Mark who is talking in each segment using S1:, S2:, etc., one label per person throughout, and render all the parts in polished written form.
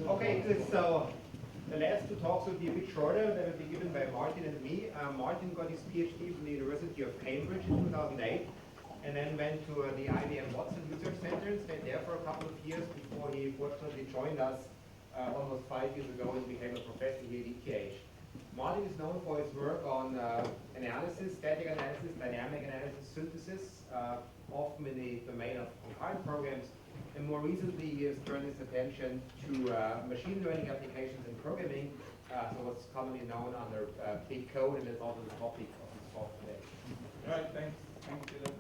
S1: Okay, good. So the last two talks will be a bit shorter. They will be given by Martin and me. Martin got his PhD from the University of Cambridge in 2008, and then went to the IBM Watson Research Center and stayed there for a couple of years before he fortunately joined us almost 5 years ago and became a professor here at ETH. Martin is known for his work on analysis, static analysis, dynamic analysis, synthesis, often in the domain of concurrent programs. And more recently, he has turned his attention to machine learning applications in programming, so what's commonly known under big code, and that's also the topic of this talk today.
S2: All right, thanks. Thanks, Peter.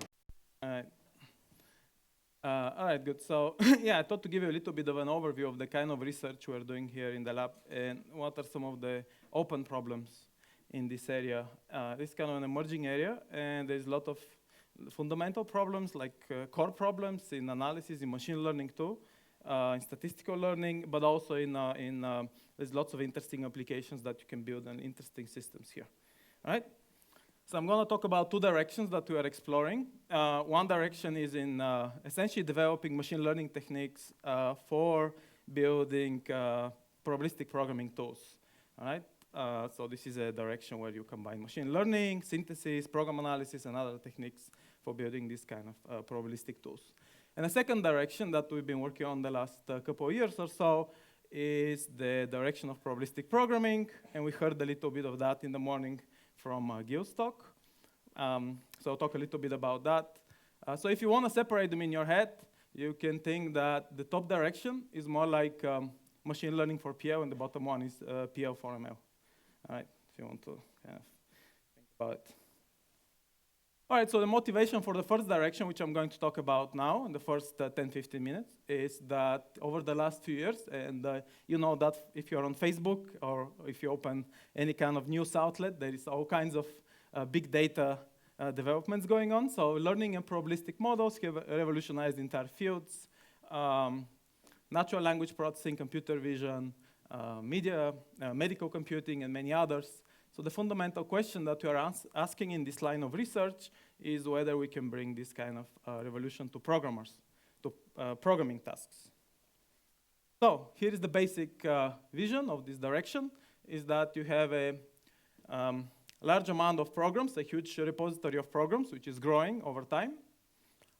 S3: All right, good. So yeah, I thought to give you a little bit of an overview of the kind of research we're doing here in the lab and what are some of the open problems in this area. This is kind of an emerging area, and there's a lot of fundamental problems like core problems in analysis, in machine learning too, in statistical learning, but also there's lots of interesting applications that you can build and interesting systems here. All right? So I'm going to talk about two directions that we are exploring. One direction is in essentially developing machine learning techniques for building probabilistic programming tools. All right? So this is a direction where you combine machine learning, synthesis, program analysis, and other techniques for building this kind of probabilistic tools. And the second direction that we've been working on the last couple of years or so is the direction of probabilistic programming, and we heard a little bit of that in the morning from Gil's talk. So I'll talk a little bit about that. So if you want to separate them in your head, you can think that the top direction is more like machine learning for PL, and the bottom one is PL for ML. All right, if you want to kind of think about it. All right, so the motivation for the first direction, which I'm going to talk about now in the first 10, 15 minutes, is that over the last few years, and you know that if you're on Facebook or if you open any kind of news outlet, there is all kinds of big data developments going on. So learning and probabilistic models have revolutionized entire fields. Natural language processing, computer vision, media, medical computing, and many others. So the fundamental question that we are asking in this line of research is whether we can bring this kind of revolution to programmers, to programming tasks. So here is the basic vision of this direction, is that you have a large amount of programs, a huge repository of programs, which is growing over time.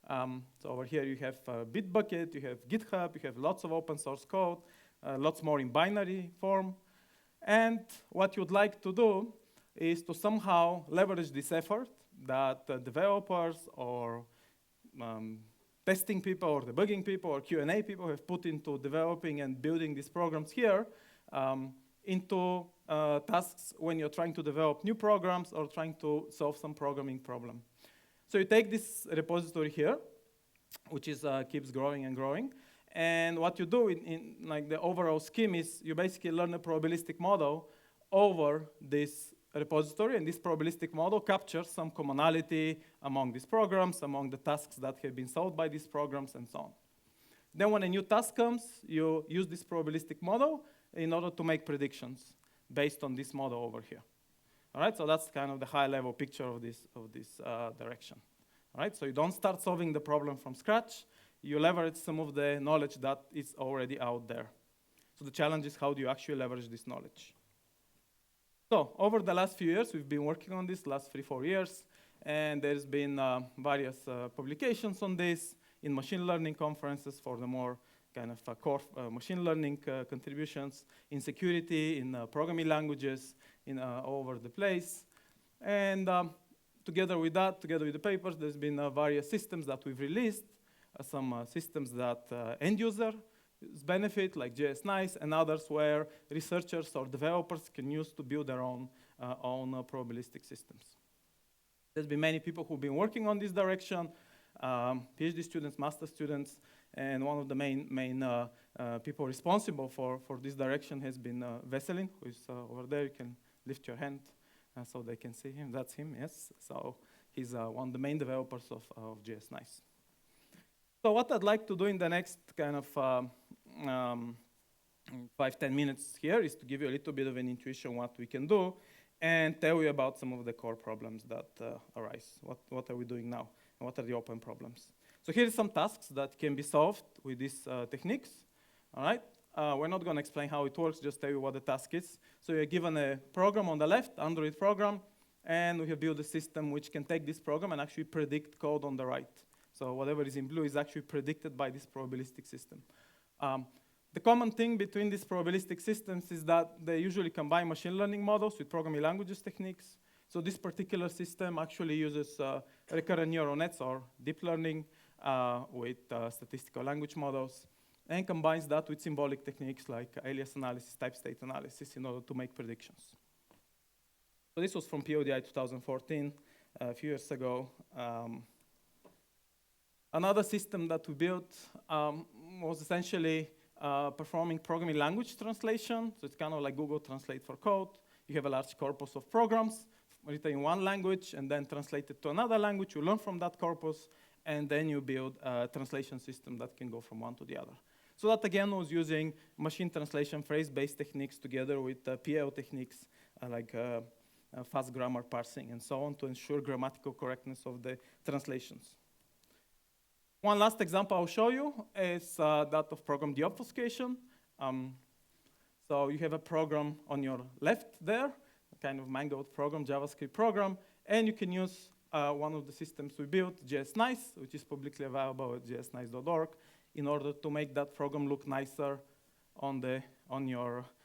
S3: So over here you have Bitbucket, you have GitHub, you have lots of open source code, lots more in binary form. And what you'd like to do is to somehow leverage this effort that developers or testing people or debugging people or Q&A people have put into developing and building these programs here into tasks when you're trying to develop new programs or trying to solve some programming problem. So you take this repository here, which is keeps growing and growing. And what you do in like the overall scheme is you basically learn a probabilistic model over this repository, and this probabilistic model captures some commonality among these programs, among the tasks that have been solved by these programs, and so on. Then when a new task comes, you use this probabilistic model in order to make predictions based on this model over here. All right, so that's kind of the high-level picture of this direction. All right, so you don't start solving the problem from scratch. You leverage some of the knowledge that is already out there. So the challenge is how do you actually leverage this knowledge? So over the last few years, we've been working on this, last 3-4 years, and there's been various publications on this in machine learning conferences for the more kind of core machine learning contributions, in security, in programming languages, all over the place. And together with that, together with the papers, there's been various systems that we've released. Some systems that end users benefit, like JSNice, and others where researchers or developers can use to build their own probabilistic systems. There's been many people who've been working on this direction, PhD students, master students, and one of the main people responsible for this direction has been Veselin, who is over there. You can lift your hand so they can see him. That's him, yes. So he's one of the main developers of JSNice. So what I'd like to do in the next kind of 5-10 minutes here is to give you a little bit of an intuition what we can do and tell you about some of the core problems that arise. What are we doing now? And what are the open problems? So here are some tasks that can be solved with these techniques. All right. We're not going to explain how it works, just tell you what the task is. So you're given a program on the left, Android program, and we have built a system which can take this program and actually predict code on the right. So whatever is in blue is actually predicted by this probabilistic system. The common thing between these probabilistic systems is that they usually combine machine learning models with programming languages techniques. So this particular system actually uses recurrent neural nets or deep learning with statistical language models, and combines that with symbolic techniques like alias analysis, type state analysis in order to make predictions. So this was from PODI 2014, a few years ago. Another system that we built was essentially performing programming language translation. So it's kind of like Google Translate for code. You have a large corpus of programs written in one language and then translated to another language. You learn from that corpus, and then you build a translation system that can go from one to the other. So that, again, was using machine translation phrase-based techniques together with PAO techniques like fast grammar parsing and so on to ensure grammatical correctness of the translations. One last example I'll show you is that of program deobfuscation. So you have a program on your left there, a kind of mangled program, JavaScript program, and you can use one of the systems we built, JSNice, which is publicly available at jsnice.org, in order to make that program look nicer on the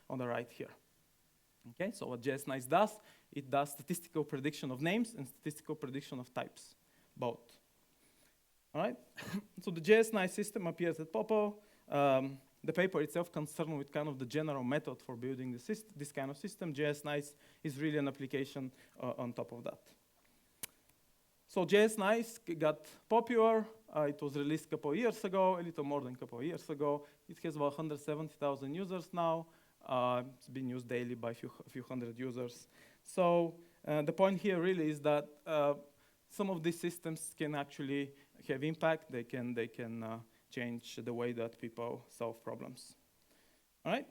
S3: right here. Okay, so what JSNice does, it does statistical prediction of names and statistical prediction of types, both. All right, so the JSNice system appears at Popo. The paper itself concerned with kind of the general method for building this kind of system. JSNice is really an application on top of that. So JSNice got popular. It was released a couple of years ago, a little more than a couple of years ago. It has about 170,000 users now. It's been used daily by a few hundred users. So the point here really is that some of these systems can actually have impact. They can change the way that people solve problems. All right?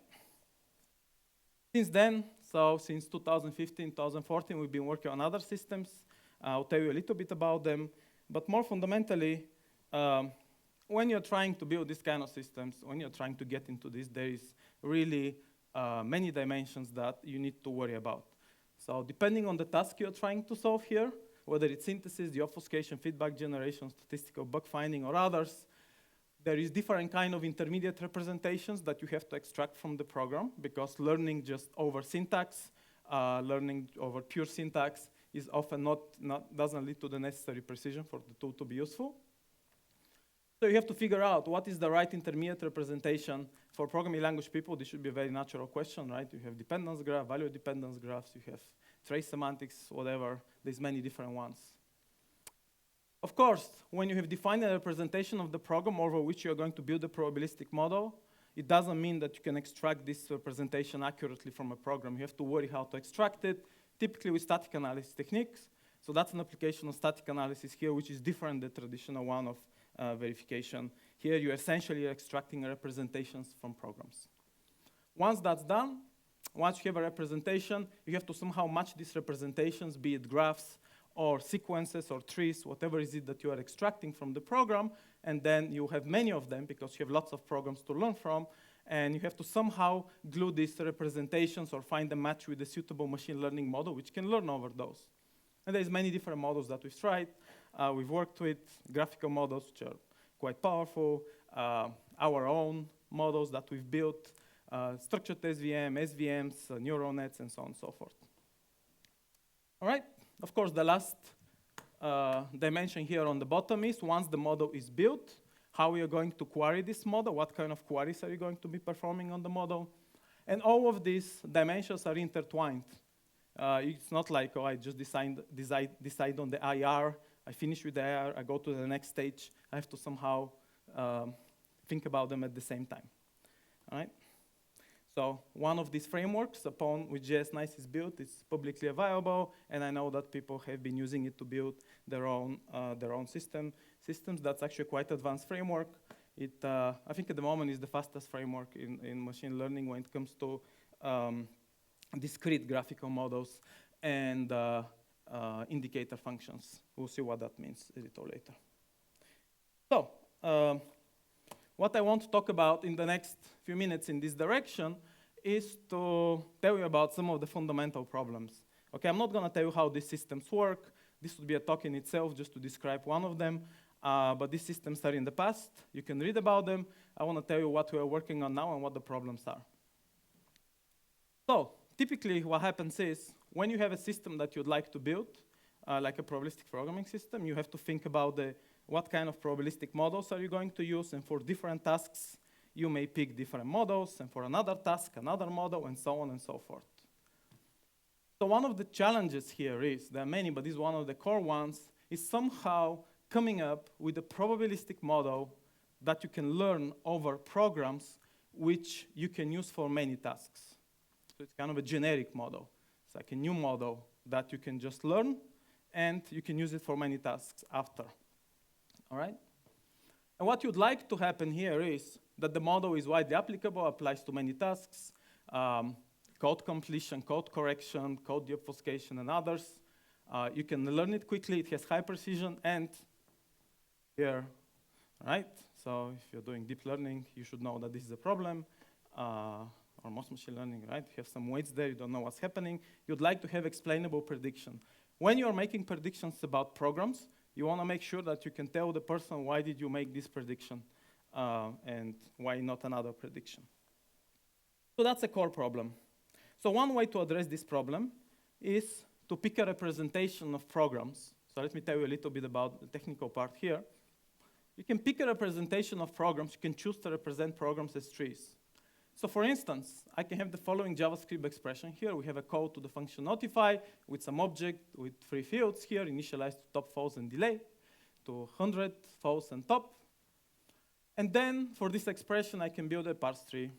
S3: Since then, so since 2015, 2014, we've been working on other systems. I'll tell you a little bit about them. But more fundamentally, when you're trying to build this kind of systems, when you're trying to get into this, there is really many dimensions that you need to worry about. So depending on the task you're trying to solve here, whether it's synthesis, deobfuscation, feedback generation, statistical bug finding, or others, there is different kind of intermediate representations that you have to extract from the program, because learning just over syntax, learning over pure syntax is often doesn't lead to the necessary precision for the tool to be useful. So you have to figure out what is the right intermediate representation for programming language people. This should be a very natural question, right? You have dependence graph, value dependence graphs, you have trace semantics, whatever. There's many different ones. Of course, when you have defined a representation of the program over which you're going to build a probabilistic model, it doesn't mean that you can extract this representation accurately from a program. You have to worry how to extract it, typically with static analysis techniques. So that's an application of static analysis here, which is different than the traditional one of verification. Here, you're essentially extracting representations from programs. Once that's done, once you have a representation, you have to somehow match these representations, be it graphs or sequences or trees, whatever is it that you are extracting from the program, and then you have many of them because you have lots of programs to learn from, and you have to somehow glue these representations or find a match with a suitable machine learning model which can learn over those. And there's many different models that we've tried. We've worked with graphical models, which are quite powerful, our own models that we've built, structured SVM, SVMs, neural nets, and so on and so forth. All right, of course, the last dimension here on the bottom is once the model is built, how we are going to query this model, what kind of queries are you going to be performing on the model. And all of these dimensions are intertwined. It's not like, oh, I just decide on the IR, I finish with the IR, I go to the next stage. I have to somehow think about them at the same time. All right? So one of these frameworks upon which JSNice is built is publicly available, and I know that people have been using it to build their own systems. That's actually a quite advanced framework. I think at the moment is the fastest framework in machine learning when it comes to discrete graphical models and indicator functions. We'll see what that means a little later. So what I want to talk about in the next few minutes in this direction is to tell you about some of the fundamental problems. Okay, I'm not going to tell you how these systems work. This would be a talk in itself just to describe one of them. But these systems are in the past. You can read about them. I want to tell you what we are working on now and what the problems are. So typically what happens is when you have a system that you'd like to build, like a probabilistic programming system, you have to think about what kind of probabilistic models are you going to use, and for different tasks, you may pick different models, and for another task, another model, and so on and so forth. So one of the challenges here is, there are many, but this is one of the core ones, is somehow coming up with a probabilistic model that you can learn over programs which you can use for many tasks. So it's kind of a generic model. It's like a new model that you can just learn, and you can use it for many tasks after. All right? And what you'd like to happen here is that the model is widely applicable, applies to many tasks, code completion, code correction, code deobfuscation, and others. You can learn it quickly, it has high precision, and here, right? So if you're doing deep learning, you should know that this is a problem, or most machine learning, right? You have some weights there, you don't know what's happening. You'd like to have explainable prediction. When you're making predictions about programs, you want to make sure that you can tell the person why did you make this prediction and why not another prediction. So that's a core problem. So one way to address this problem is to pick a representation of programs. So let me tell you a little bit about the technical part here. You can pick a representation of programs. You can choose to represent programs as trees. So for instance, I can have the following JavaScript expression here. We have a call to the function notify with some object with 3 fields here, initialized to top, false, and delay, to 100, false, and top. And then for this expression, I can build a parse tree.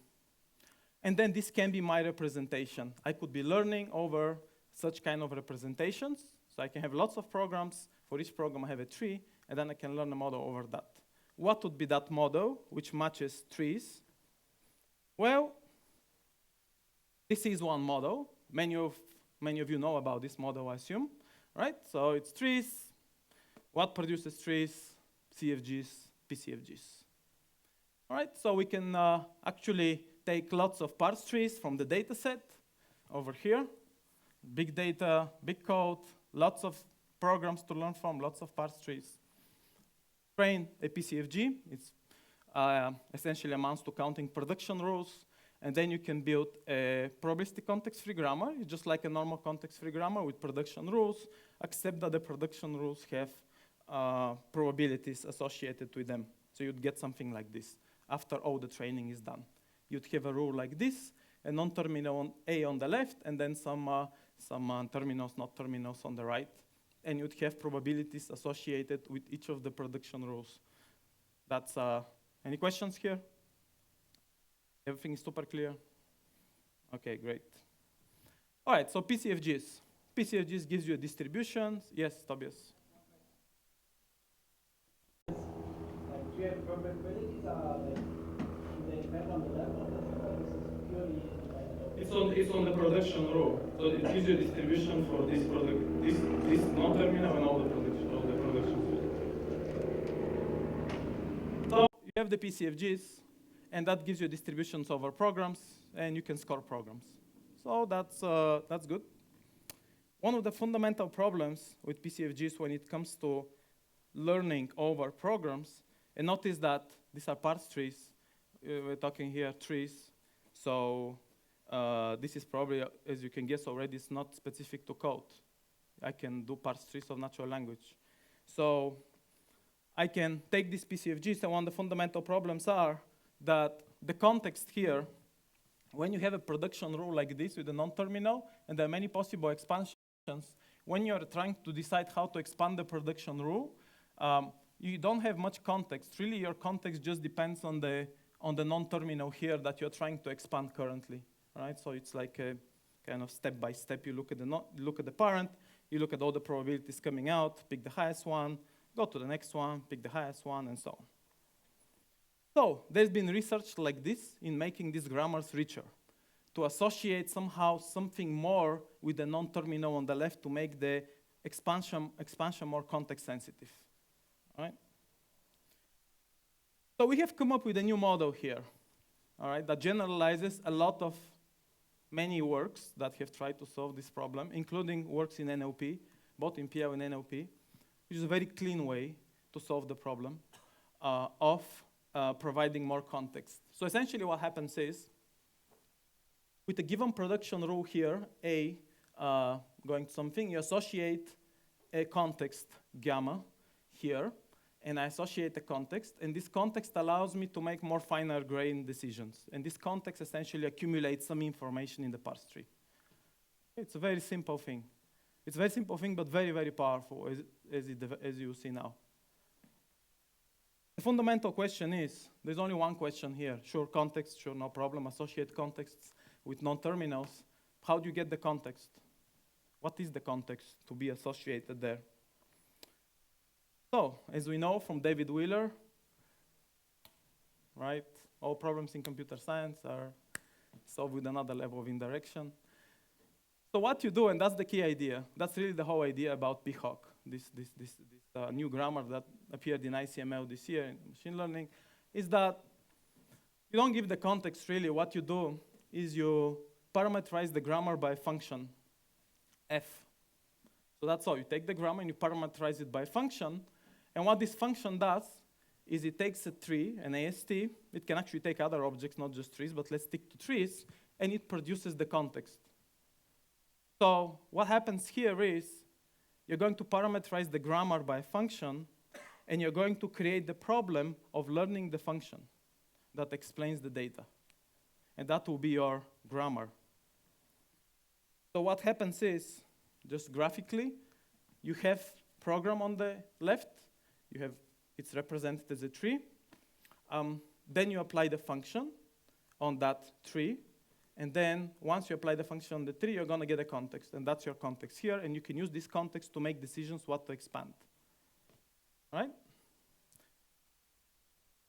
S3: And then this can be my representation. I could be learning over such kind of representations. So I can have lots of programs. For each program, I have a tree, and then I can learn a model over that. What would be that model which matches trees? Well, this is one model. Many of you know about this model, I assume, right? So it's trees. What produces trees? CFGs, PCFGs. All right, so we can actually take lots of parse trees from the data set over here. Big data, big code, lots of programs to learn from, lots of parse trees. Train a PCFG. It's essentially amounts to counting production rules. And then you can build a probabilistic context-free grammar. It's just like a normal context-free grammar with production rules, except that the production rules have probabilities associated with them. So you'd get something like this after all the training is done. You'd have a rule like this, a non-terminal A on the left, and then some terminals, not terminals on the right. And you'd have probabilities associated with each of the production rules. That's any questions here? Everything is super clear? Okay, great. All right, so PCFGs. PCFGs gives you a distribution. Yes, Tobias?
S4: Do you have probabilities they depend on the level of this is purely
S3: It's on the production rule. So it gives you a distribution for this product, this non-terminal and all the production rules. So you have the PCFGs, and that gives you distributions over programs, and you can score programs. So that's good. One of the fundamental problems with PCFGs when it comes to learning over programs, and notice that these are parse trees. We're talking here trees. So this is probably, as you can guess already, it's not specific to code. I can do parse trees of natural language. So I can take these PCFGs, and one of the fundamental problems are that the context here, when you have a production rule like this with a non-terminal, and there are many possible expansions, when you're trying to decide how to expand the production rule, you don't have much context. Really, your context just depends on the non-terminal here that you're trying to expand currently, right? So it's like a kind of step by step. You look at the parent, you look at all the probabilities coming out, pick the highest one, go to the next one, pick the highest one, and so on. So there's been research like this in making these grammars richer, to associate somehow something more with the non-terminal on the left to make the expansion more context sensitive. All right? So we have come up with a new model here, all right, that generalizes a lot of many works that have tried to solve this problem, including works in NLP, both in PL and NLP, which is a very clean way to solve the problem of providing more context. So essentially what happens is, with a given production rule here, A going to something, you associate a context gamma here, and I associate a context, and this context allows me to make more finer grained decisions. And this context essentially accumulates some information in the parse tree. It's a very simple thing. It's a very simple thing, but very, very powerful, as you see now. The fundamental question is, there's only one question here. Sure, context, sure, no problem. Associate contexts with non-terminals. How do you get the context? What is the context to be associated there? So, as we know from David Wheeler, right, all problems in computer science are solved with another level of indirection. So what you do, and that's the key idea, that's really the whole idea about BHOC, this new grammar that appeared in ICML this year in machine learning, is that you don't give the context really. What you do is you parameterize the grammar by a function, f. So that's all. You take the grammar and you parameterize it by a function. And what this function does is it takes a tree, an AST. It can actually take other objects, not just trees, but let's stick to trees, and it produces the context. So what happens here is you're going to parameterize the grammar by a function, and you're going to create the problem of learning the function that explains the data. And that will be your grammar. So what happens is, just graphically, you have program on the left. It's represented as a tree. Then you apply the function on that tree. And then once you apply the function on the tree, you're going to get a context. And that's your context here. And you can use this context to make decisions what to expand. All right?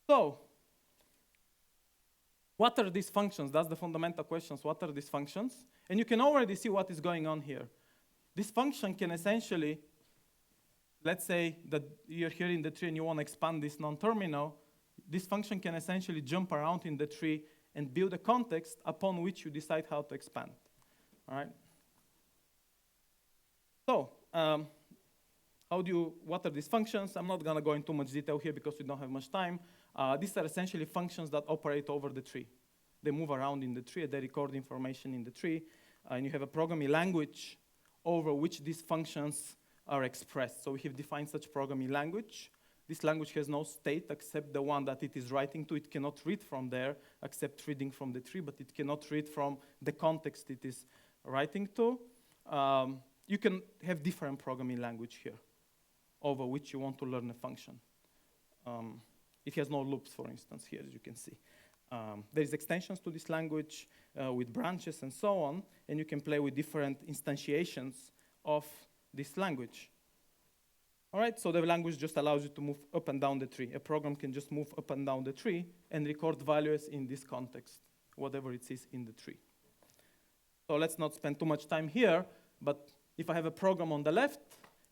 S3: So what are these functions? That's the fundamental questions. What are these functions? And you can already see what is going on here. This function can essentially, let's say that you're here in the tree and you want to expand this non-terminal. This function can essentially jump around in the tree and build a context upon which you decide how to expand. All right? So, what are these functions? I'm not going to go into much detail here because we don't have much time. These are essentially functions that operate over the tree. They move around in the tree, they record information in the tree, and you have a programming language over which these functions are expressed. So we have defined such programming language. This language has no state except the one that it is writing to. It cannot read from there except reading from the tree, but it cannot read from the context it is writing to. You can have different programming language here over which you want to learn a function. It has no loops, for instance, here, as you can see. There's extensions to this language with branches and so on, and you can play with different instantiations of this language. All right, so the language just allows you to move up and down the tree. A program can just move up and down the tree and record values in this context, whatever it is in the tree. So let's not spend too much time here, but if I have a program on the left,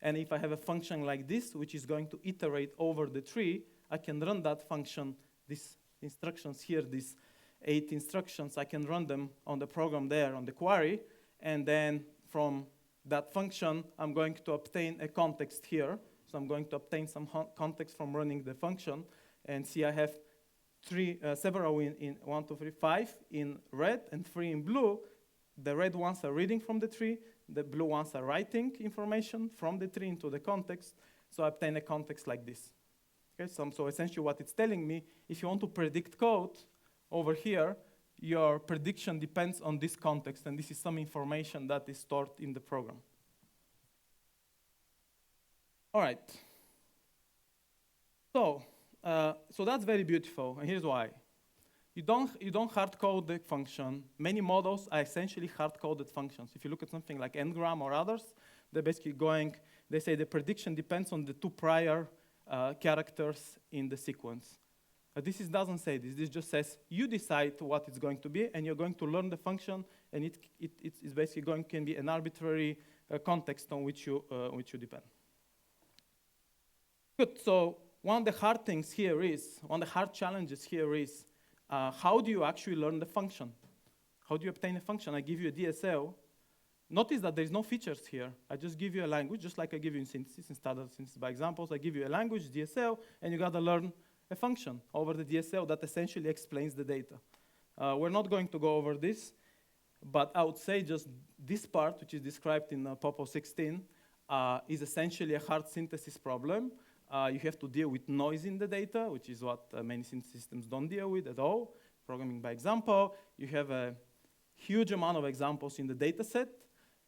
S3: and if I have a function like this, which is going to iterate over the tree, I can run that function, these instructions here, these 8 instructions, I can run them on the program there, on the query, and then from that function, I'm going to obtain a context here. So I'm going to obtain some context from running the function. And see, I have several in 1, 2, 3, 5 in red and 3 in blue. The red ones are reading from the tree. The blue ones are writing information from the tree into the context. So I obtain a context like this. Okay, so essentially what it's telling me, if you want to predict code over here, your prediction depends on this context, and this is some information that is stored in the program. All right. So that's very beautiful, and here's why. You don't hard code the function. Many models are essentially hard coded functions. If you look at something like ngram or others, they're basically they say the prediction depends on the 2 prior characters in the sequence. This doesn't say this. This just says you decide what it's going to be, and you're going to learn the function, and it's basically can be an arbitrary context on which you depend. Good. So one of the hard things here is, one of the hard challenges here is, how do you actually learn the function? How do you obtain a function? I give you a DSL. Notice that there's no features here. I just give you a language, just like I give you in synthesis, in standard synthesis by examples. I give you a language, DSL, and you gotta learn a function over the DSL that essentially explains the data. We're not going to go over this, but I would say just this part, which is described in Popo 16, is essentially a hard synthesis problem. You have to deal with noise in the data, which is what many synthesis systems don't deal with at all. Programming by example, you have a huge amount of examples in the data set,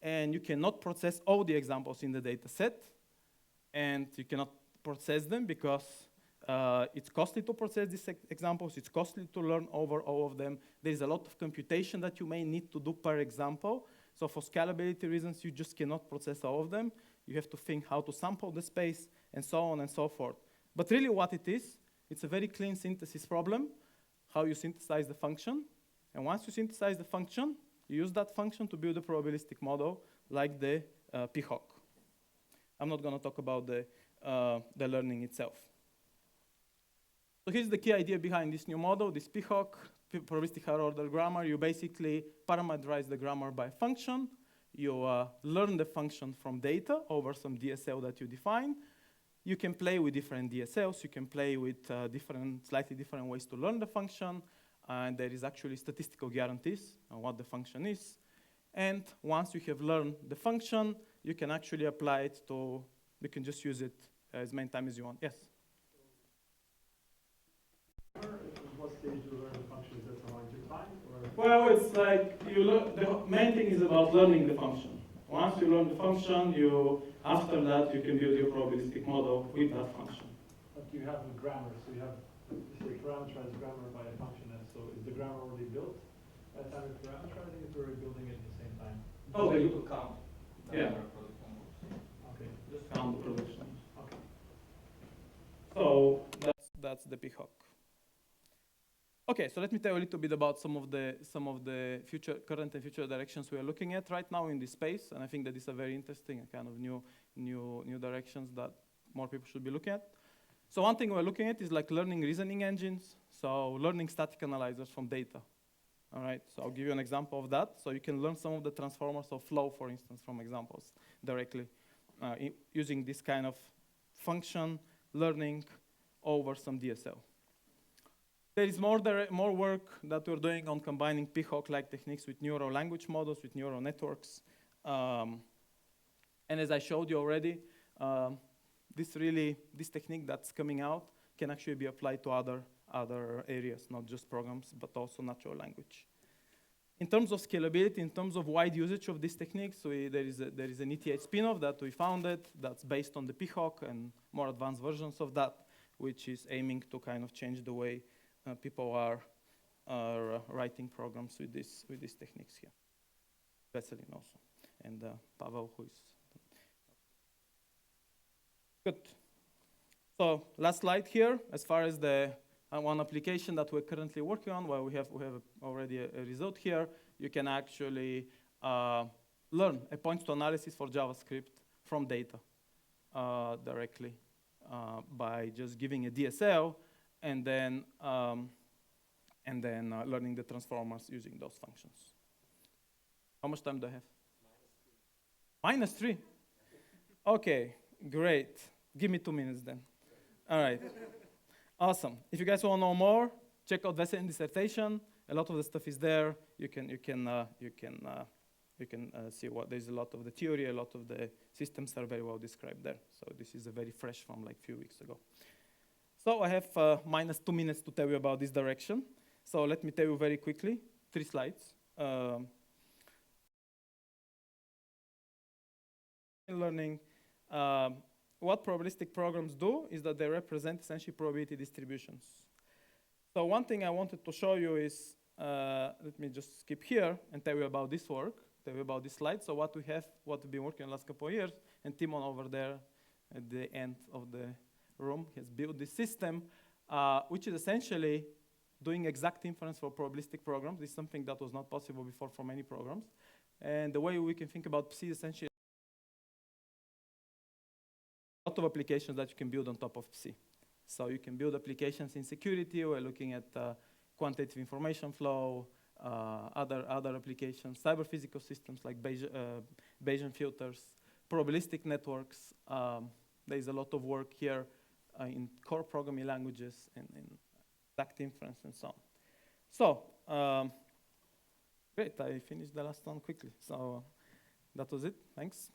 S3: and you cannot process all the examples in the data set, and you cannot process them because it's costly to process these examples, it's costly to learn over all of them. There's a lot of computation that you may need to do per example. So for scalability reasons, you just cannot process all of them. You have to think how to sample the space, and so on and so forth. But really what it is, it's a very clean synthesis problem, how you synthesize the function. And once you synthesize the function, you use that function to build a probabilistic model like the PHOC. I'm not gonna talk about the learning itself. So here's the key idea behind this new model, this PHOC, probabilistic higher order grammar. You basically parameterize the grammar by function. You learn the function from data over some DSL that you define. You can play with different DSLs. You can play with slightly different ways to learn the function. And there is actually statistical guarantees on what the function is. And once you have learned the function, you can actually apply it to, you can just use it as many times as you want. Yes?
S5: What stage do you learn the function? Is that the line to time?
S3: Well, it's like the main thing is about learning the function. Once you learn the function, after that you can build your probabilistic model with that function.
S5: But you have a grammar, so you say parameterize grammar by a function. So is the grammar already built at the time of parameterizing it, or are you building it at the same time?
S3: Oh,
S2: you to count.
S3: Yeah.
S5: Okay.
S3: Just count the production.
S5: Okay.
S3: So that's the PHOC. Okay, so let me tell you a little bit about some of the current and future directions we are looking at right now in this space, and I think that these are very interesting and kind of new directions that more people should be looking at. So one thing we're looking at is like learning reasoning engines, so learning static analyzers from data. All right, so I'll give you an example of that. So you can learn some of the transformers of flow, for instance, from examples directly using this kind of function learning over some DSL. There is more work that we're doing on combining PHOC-like techniques with neural language models, with neural networks. And as I showed you already, this technique that's coming out can actually be applied to other areas, not just programs, but also natural language. In terms of scalability, in terms of wide usage of these techniques, there is an ETH spin-off that we founded that's based on the PHOC and more advanced versions of that, which is aiming to kind of change the way people are writing programs with these techniques here. Veselin also, and Pavel, who is good. So last slide here, as far as the one application that we're currently working on, well, we have already a result here. You can actually learn a points to analysis for JavaScript from data directly by just giving a DSL and then learning the transformers using those functions. How much time do I have? -3. Okay, great. Give me 2 minutes then. All right. Awesome. If you guys want to know more, check out Veselin's dissertation. A lot of the stuff is there. You can see what there's a lot of the theory, a lot of the systems are very well described there. So this is a very fresh from like a few weeks ago. So I have -2 minutes to tell you about this direction. So let me tell you very quickly, 3 slides. Learning. What probabilistic programs do is that they represent essentially probability distributions. So one thing I wanted to show you is, let me just skip here and tell you about this work, tell you about this slide. So what we've been working on the last couple of years, and Timon over there at the end of the room has built this system, which is essentially doing exact inference for probabilistic programs. This is something that was not possible before for many programs. And the way we can think about PSI is essentially a lot of applications that you can build on top of PSI. So you can build applications in security. We're looking at quantitative information flow, other applications, cyber physical systems like Bayesian filters, probabilistic networks. There's a lot of work here in core programming languages and in exact inference and so on. So, great, I finished the last one quickly. So that was it, thanks.